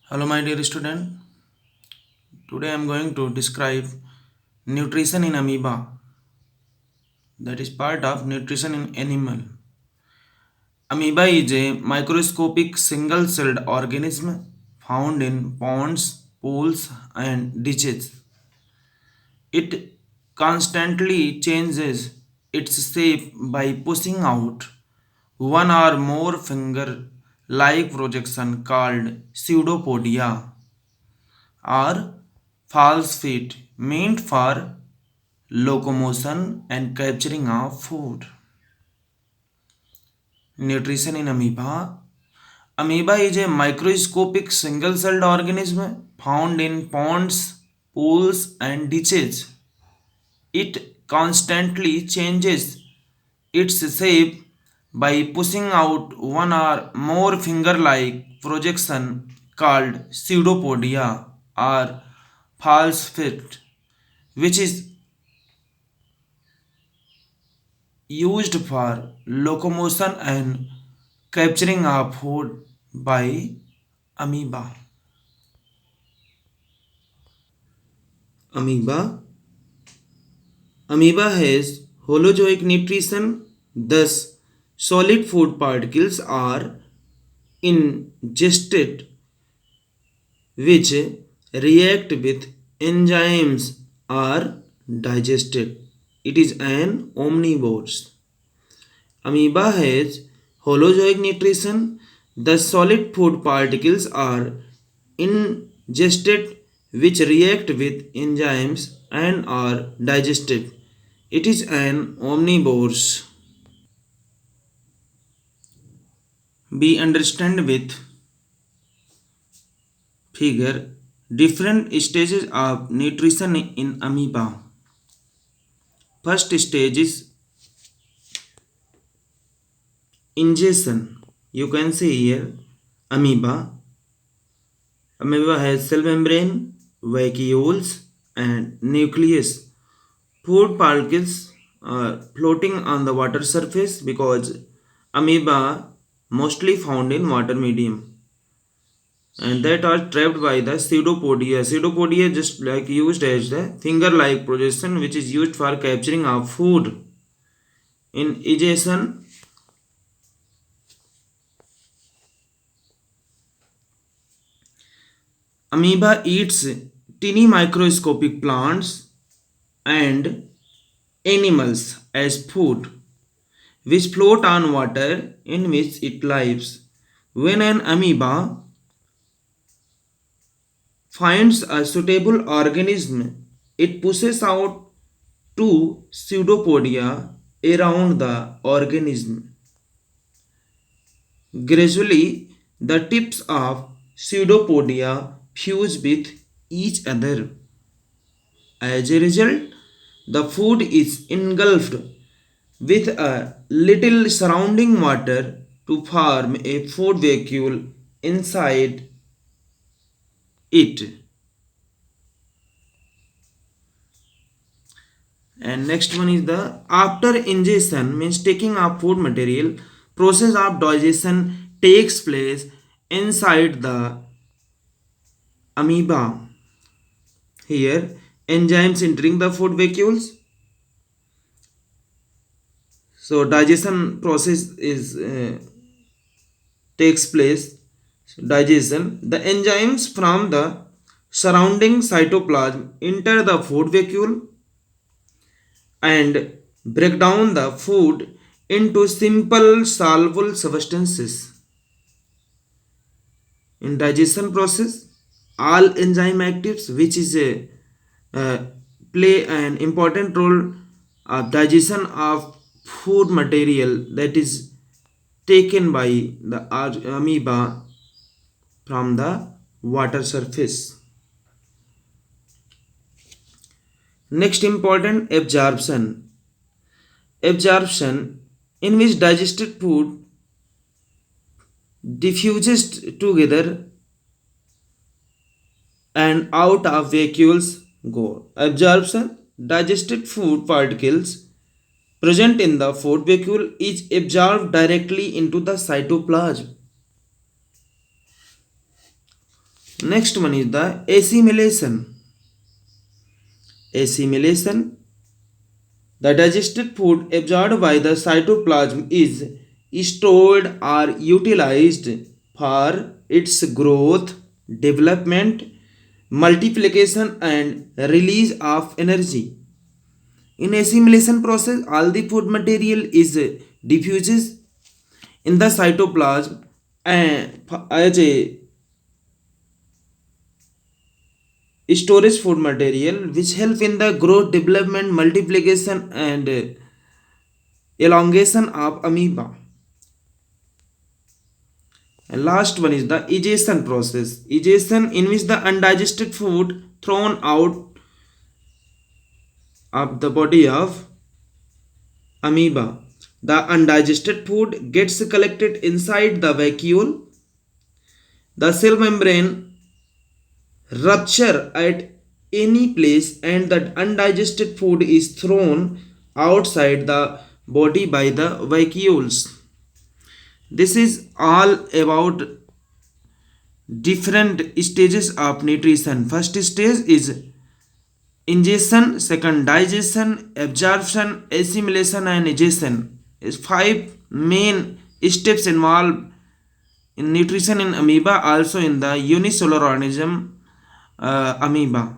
Hello, my dear student. Today I am going to describe nutrition in amoeba, that is part of nutrition in animal. Amoeba is a microscopic single celled organism found in ponds, pools, and ditches. It constantly changes its shape by pushing out one or more finger like projection called pseudopodia or false feet meant for locomotion and capturing of food. Nutrition in amoeba. Amoeba is a microscopic single celled organism found in ponds, pools, and ditches. It constantly changes its shape by pushing out one or more finger like projection called pseudopodia or false feet, which is used for locomotion and capturing of food by amoeba. Amoeba. Amoeba has holozoic nutrition, thus solid food particles are ingested which react with enzymes are digested. It is an omnivore. Amoeba has holozoic nutrition. The solid food particles are ingested which react with enzymes and are digested. It is an omnivore. Be understand with figure different stages of nutrition in amoeba. First stage is ingestion. You can see here amoeba. Amoeba has cell membrane, vacuoles, and nucleus. Food particles are floating on the water surface because amoeba mostly found in water medium and that are trapped by the pseudopodia. Pseudopodia just like used as the finger-like projection which is used for capturing of food. In ingestion, amoeba eats tiny microscopic plants and animals as food, which float on water in which it lives. When an amoeba finds a suitable organism, it pushes out two pseudopodia around the organism. Gradually, the tips of pseudopodia fuse with each other. As a result, the food is engulfed with a little surrounding water to form a food vacuole inside it. And next one is the after ingestion means taking of food material. Process of digestion takes place inside the amoeba. Here enzymes entering the food vacuoles. So digestion process is takes place. Digestion. The enzymes from the surrounding cytoplasm enter the food vacuole and break down the food into simple soluble substances. In digestion process, all enzyme actives which is a play an important role of digestion of food material that is taken by the amoeba from the water surface. Next important absorption. Absorption in which digested food diffuses together and out of vacuoles go. Absorption digested food particles present in the food vacuole is absorbed directly into the cytoplasm. Next one is the assimilation. Assimilation, the digested food absorbed by the cytoplasm is stored or utilized for its growth, development, multiplication and release of energy. In assimilation process, all the food material is diffuses in the cytoplasm and as a storage food material which help in the growth, development, multiplication and elongation of amoeba. And last one is the egestion process. Egestion, in which the undigested food thrown out of the body of amoeba. The undigested food gets collected inside the vacuole. The cell membrane rupture at any place and the undigested food is thrown outside the body by the vacuoles. This is all about different stages of nutrition. First stage is ingestion, second digestion, absorption, assimilation and egestion. Is five main steps involved in nutrition in amoeba, also in the unicellular organism amoeba.